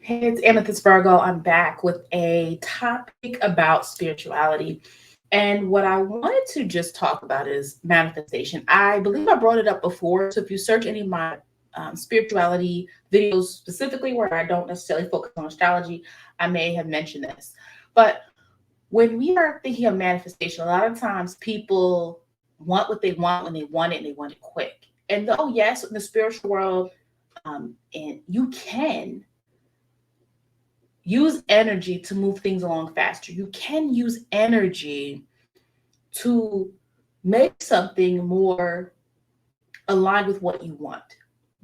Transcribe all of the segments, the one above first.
Hey, it's Amethyst Virgo. I'm back with a topic about spirituality. And what I wanted to just talk about is manifestation. I believe I brought it up before. So if you search any of my spirituality videos, specifically where I don't necessarily focus on astrology, I may have mentioned this. But when we are thinking of manifestation, a lot of times people want what they want when they want it and they want it quick. And though, yes, in the spiritual world, and you can use energy to move things along faster. You can use energy to make something more aligned with what you want.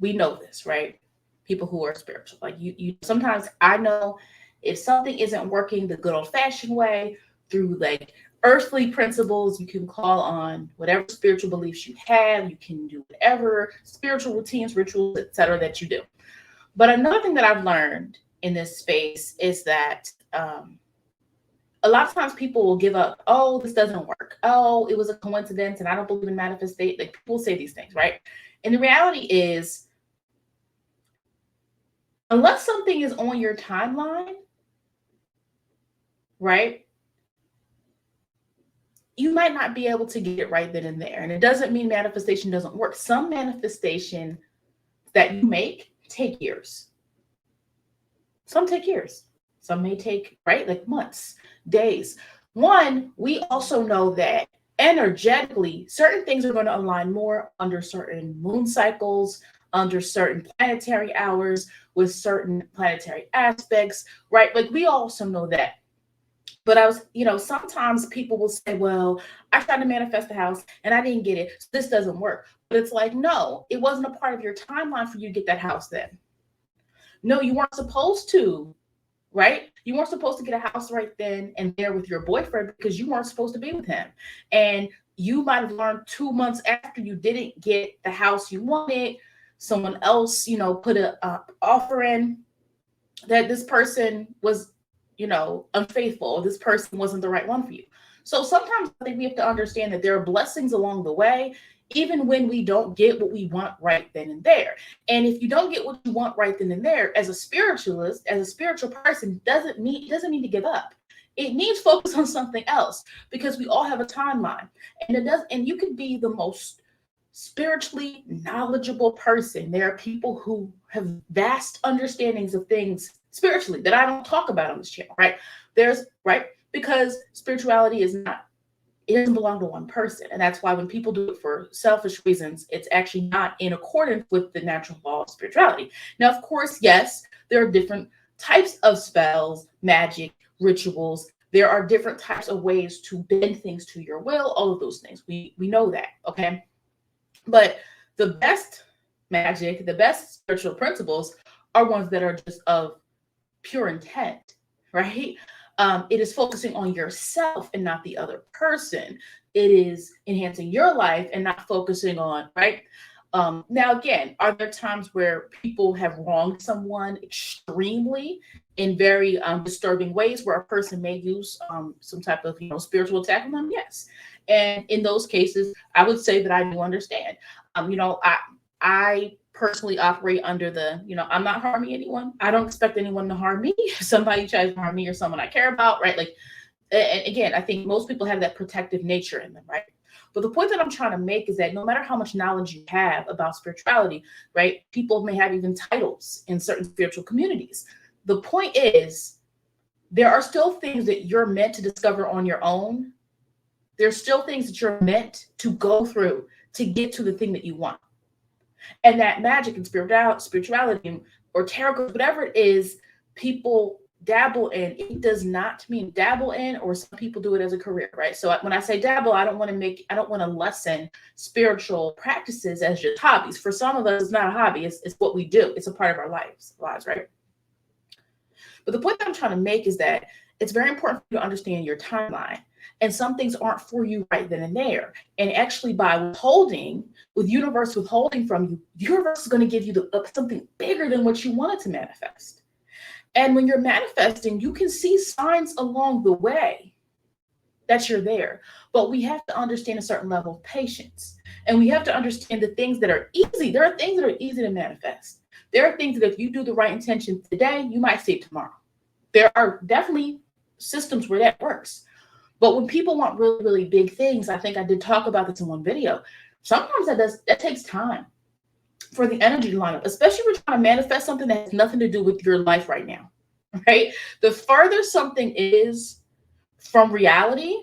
We know this, right? People who are spiritual. Like you sometimes I know if something isn't working the good old fashioned way through like earthly principles, you can call on whatever spiritual beliefs you have. You can do whatever spiritual routines, rituals, etc. that you do. But another thing that I've learned in this space is that a lot of times people will give up. Oh, this doesn't work. Oh, it was a coincidence, and I don't believe in manifestation. Like people say these things, right? And the reality is, unless something is on your timeline, right, you might not be able to get it right then and there. And it doesn't mean manifestation doesn't work. Some manifestation that you make take years. Some take years. Some may take, right, like months, days. One, we also know that energetically, certain things are going to align more under certain moon cycles, under certain planetary hours, with certain planetary aspects, right? Like we also know that. But sometimes people will say, well, I tried to manifest the house and I didn't get it. So this doesn't work. But it's like, no, it wasn't a part of your timeline for you to get that house then. No, you weren't supposed to, right? You weren't supposed to get a house right then and there with your boyfriend because you weren't supposed to be with him. And you might have learned 2 months after you didn't get the house you wanted, someone else, put a offer in that this person was, unfaithful, or this person wasn't the right one for you. So sometimes I think we have to understand that there are blessings along the way, even when we don't get what we want right then and there. And if you don't get what you want right then and there, as a spiritualist, as a spiritual person, doesn't mean to give up. It needs focus on something else because we all have a timeline. And you can be the most spiritually knowledgeable person. There are people who have vast understandings of things spiritually that I don't talk about on this channel, right? Right? Because spirituality is not, it doesn't belong to one person. And that's why when people do it for selfish reasons, it's actually not in accordance with the natural law of spirituality. Now, of course, yes, there are different types of spells, magic, rituals. There are different types of ways to bend things to your will, all of those things. We know that, okay? But the best magic, the best spiritual principles are ones that are just of pure intent, right? It is focusing on yourself and not the other person. It is enhancing your life and not focusing on, right? Now, again, are there times where people have wronged someone extremely in very disturbing ways where a person may use some type of, spiritual attack on them? Yes. And in those cases, I would say that I do understand. I personally operate under the, I'm not harming anyone. I don't expect anyone to harm me. If somebody tries to harm me or someone I care about, right? Like, and again, I think most people have that protective nature in them, right? But the point that I'm trying to make is that no matter how much knowledge you have about spirituality, right? People may have even titles in certain spiritual communities. The point is, there are still things that you're meant to discover on your own. There's still things that you're meant to go through to get to the thing that you want. And that magic and spirituality or tarot, whatever it is, people dabble in. It does not mean dabble in, or some people do it as a career, right? So when I say dabble, I don't want to lessen spiritual practices as just hobbies. For some of us, it's not a hobby. It's what we do. It's a part of our lives, right? But the point that I'm trying to make is that it's very important for you to understand your timeline. And some things aren't for you right then and there. And actually, by with universe withholding from you, universe is going to give you something bigger than what you wanted to manifest. And when you're manifesting, you can see signs along the way that you're there. But we have to understand a certain level of patience. And we have to understand the things that are easy. There are things that are easy to manifest. There are things that if you do the right intention today, you might see it tomorrow. There are definitely systems where that works. But when people want really, really big things, I think I did talk about this in one video. Sometimes that takes time for the energy to line up, especially if you're trying to manifest something that has nothing to do with your life right now. Right? The further something is from reality,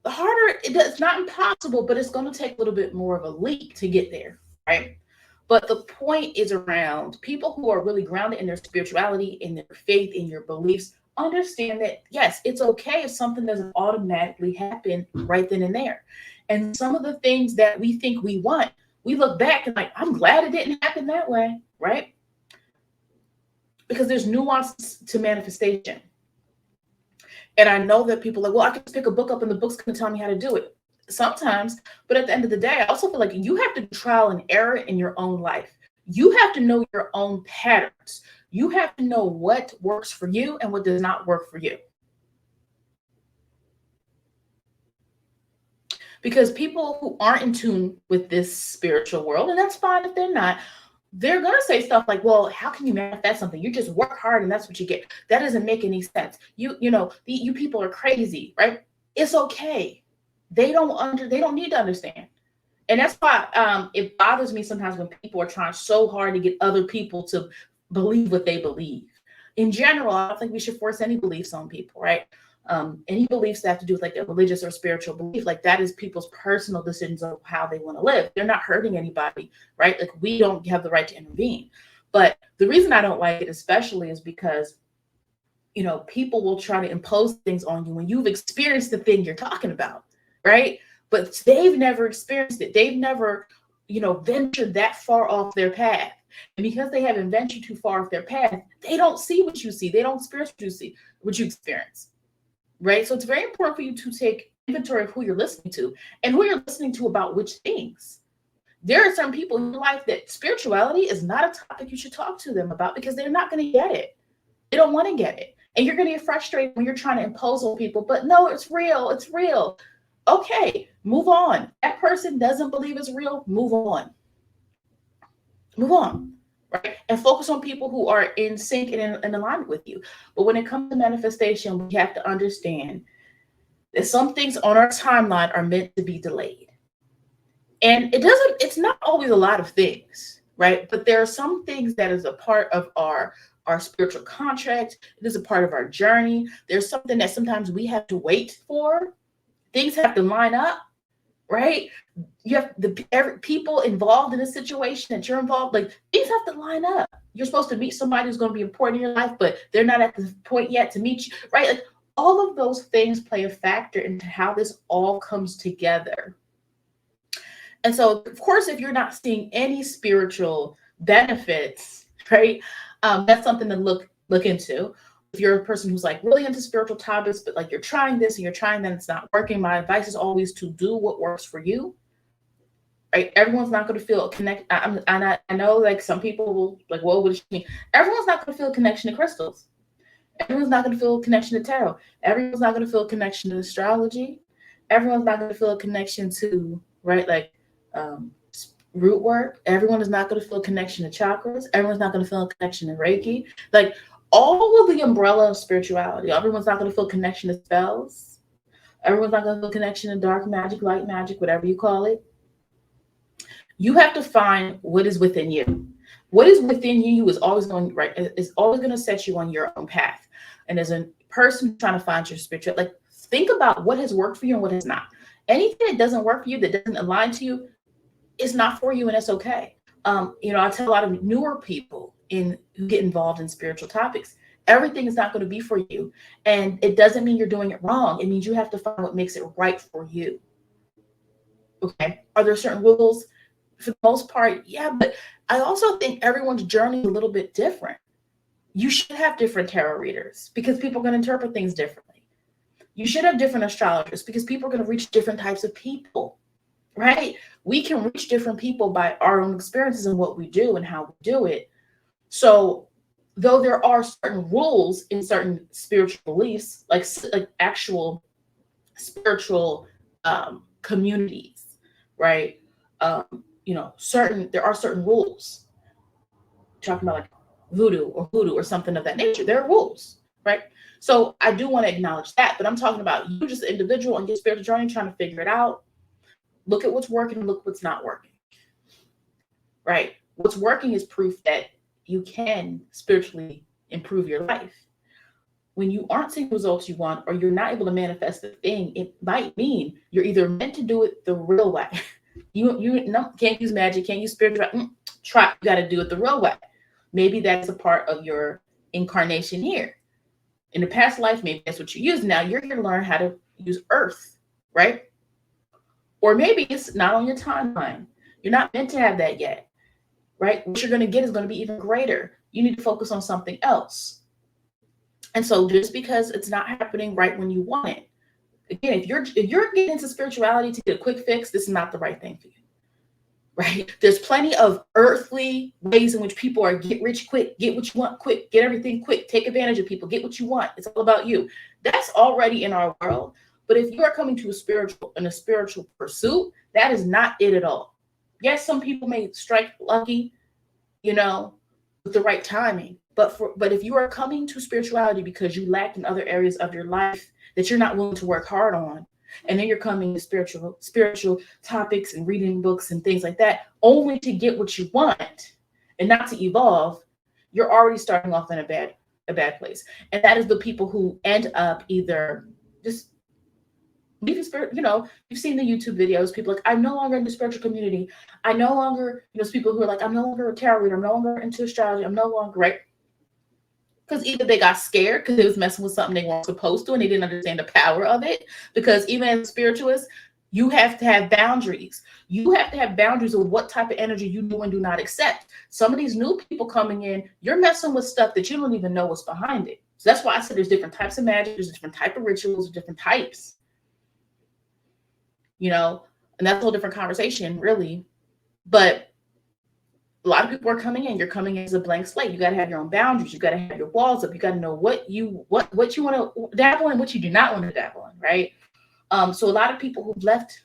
the harder it's not impossible, but it's going to take a little bit more of a leap to get there, right? But the point is around people who are really grounded in their spirituality, in their faith, in your beliefs, understand that yes, it's okay if something doesn't automatically happen right then and there. And some of the things that we think we want, we look back and like, I'm glad it didn't happen that way, right? Because there's nuance to manifestation. And I know that people are like, well, I can just pick a book up and the book's going to tell me how to do it. Sometimes, but at the end of the day, I also feel like you have to do trial and error in your own life. You have to know your own patterns. You have to know what works for you and what does not work for you. Because people who aren't in tune with this spiritual world, and that's fine if they're not, they're going to say stuff like, well, how can you manifest something? You just work hard and that's what you get. That doesn't make any sense. You people are crazy, right? It's okay. They don't need to understand. And that's why it bothers me sometimes when people are trying so hard to get other people to believe what they believe. In general, I don't think we should force any beliefs on people, right? Any beliefs that have to do with like a religious or spiritual belief, like that is people's personal decisions of how they want to live. They're not hurting anybody, right? Like we don't have the right to intervene. But the reason I don't like it especially is because, people will try to impose things on you when you've experienced the thing you're talking about, right? But they've never experienced it. They've never, ventured that far off their path. And because they haven't ventured too far off their path, they don't see what you see. They don't experience what you experience. Right? So it's very important for you to take inventory of who you're listening to and who you're listening to about which things. There are some people in your life that spirituality is not a topic you should talk to them about because they're not going to get it. They don't want to get it. And you're going to get frustrated when you're trying to impose on people, but no, it's real. It's real. Okay, move on. That person doesn't believe it's real. Move on. Move on. Right? And focus on people who are in sync and in alignment with you. But when it comes to manifestation, we have to understand that some things on our timeline are meant to be delayed. And it's not always a lot of things, right? But there are some things that is a part of our spiritual contract. It is a part of our journey. There's something that sometimes we have to wait for. Things have to line up, right? You have people involved in a situation that you're involved, like things have to line up. You're supposed to meet somebody who's going to be important in your life, but they're not at the point yet to meet you, right? Like all of those things play a factor into how this all comes together. And so, of course, if you're not seeing any spiritual benefits, right, that's something to look into. If you're a person who's like really into spiritual topics, but like you're trying this and you're trying that, it's not working, my advice is always to do what works for you. Right? Everyone's not going to feel connect. I know like some people will like, well, what does she mean? Everyone's not going to feel a connection to crystals. Everyone's not going to feel a connection to tarot. Everyone's not going to feel a connection to astrology. Everyone's not going to feel a connection to, right, like root work. Everyone is not going to feel a connection to chakras. Everyone's not going to feel a connection to Reiki. Like all of the umbrella of spirituality. Everyone's not going to feel a connection to spells. Everyone's not going to feel a connection to dark magic, light magic, whatever you call it. You have to find what is within you. What is within you is always going to set you on your own path. And as a person trying to find your spiritual, like think about what has worked for you and what has not. Anything that doesn't work for you, that doesn't align to you, is not for you, and it's okay. I tell a lot of newer people who get involved in spiritual topics, everything is not going to be for you. And it doesn't mean you're doing it wrong. It means you have to find what makes it right for you. Okay. Are there certain rules? For the most part, yeah, but I also think everyone's journey is a little bit different. You should have different tarot readers because people are going to interpret things differently. You should have different astrologers because people are going to reach different types of people, right? We can reach different people by our own experiences and what we do and how we do it. So though there are certain rules in certain spiritual beliefs, like actual spiritual communities, right? There are certain rules. talking about like voodoo or something of that nature. There are rules, right? So I do want to acknowledge that, but I'm talking about you just an individual on your spiritual journey trying to figure it out. Look at what's working, look what's not working, right? What's working is proof that you can spiritually improve your life. When you aren't seeing the results you want, or you're not able to manifest the thing, it might mean you're either meant to do it the real way. You no, can't use magic, can't use spiritual. Try, you got to do it the real way. Maybe that's a part of your incarnation here. In the past life, maybe that's what you use. Now you're here to learn how to use earth, right? Or maybe it's not on your timeline. You're not meant to have that yet, right? What you're going to get is going to be even greater. You need to focus on something else. And so just because it's not happening right when you want it, again, if you're getting into spirituality to get a quick fix, this is not the right thing for you. Right? There's plenty of earthly ways in which people are get rich quick, get what you want quick, get everything quick, take advantage of people, get what you want. It's all about you. That's already in our world. But if you are coming to a spiritual pursuit, that is not it at all. Yes, some people may strike lucky, with the right timing. But if you are coming to spirituality because you lack in other areas of your life that you're not willing to work hard on, and then you're coming to spiritual topics and reading books and things like that only to get what you want and not to evolve, you're already starting off in a bad place. And that is the people who end up either just leaving spirit. You've seen the YouTube videos, people like, I'm no longer in the spiritual community. I no longer, people who are like, I'm no longer a tarot reader, I'm no longer into astrology, I'm no longer, right? Because either they got scared because they was messing with something they weren't supposed to and they didn't understand the power of it. Because even as a spiritualist, you have to have boundaries. You have to have boundaries of what type of energy you do and do not accept. Some of these new people coming in, you're messing with stuff that you don't even know what's behind it. So that's why I said there's different types of magic, there's different type of rituals, different types. And that's a whole different conversation, really. But a lot of people are coming in. You're coming in as a blank slate. You got to have your own boundaries. You got to have your walls up. You got to know what you want to dabble in, what you do not want to dabble in, right? So a lot of people who've left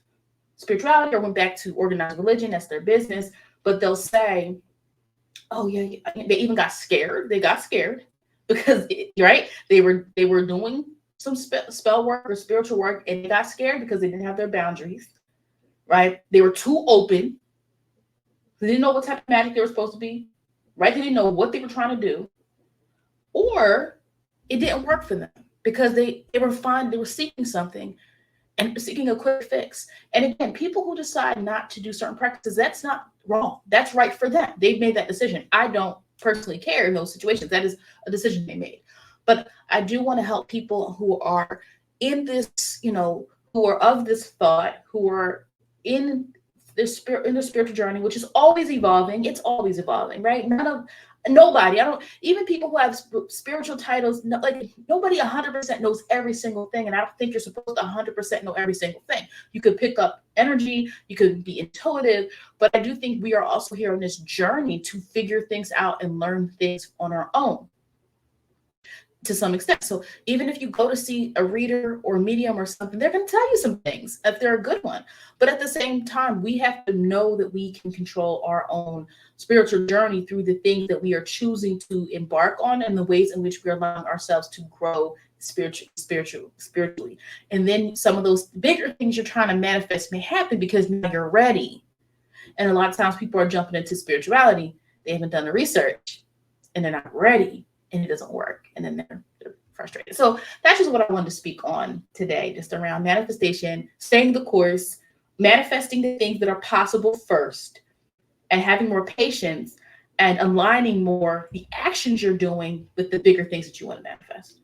spirituality or went back to organized religion, that's their business, but they'll say, oh yeah, they even got scared. They got scared because, right? They were doing some spell work or spiritual work, and they got scared because they didn't have their boundaries, right? They were too open. They didn't know what type of magic they were supposed to be, right? They didn't know what they were trying to do, or it didn't work for them because they were seeking something and seeking a quick fix. And again, people who decide not to do certain practices, that's not wrong. That's right for them. They've made that decision. I don't personally care in those situations. That is a decision they made. But I do want to help people who are in this, who are of this thought, who are in the spiritual journey, which is always evolving. It's always evolving, right? Nobody, even people who have spiritual titles, nobody 100% knows every single thing. And I don't think you're supposed to 100% know every single thing. You could pick up energy, you could be intuitive, but I do think we are also here on this journey to figure things out and learn things on our own to some extent. So even if you go to see a reader or a medium or something, they're going to tell you some things if they're a good one. But at the same time, we have to know that we can control our own spiritual journey through the things that we are choosing to embark on and the ways in which we're allowing ourselves to grow spiritually. And then some of those bigger things you're trying to manifest may happen because now you're ready. And a lot of times people are jumping into spirituality. They haven't done the research and they're not ready. And it doesn't work, and then they're frustrated. So that's just what I wanted to speak on today, just around manifestation, staying the course, manifesting the things that are possible first, and having more patience and aligning more the actions you're doing with the bigger things that you want to manifest.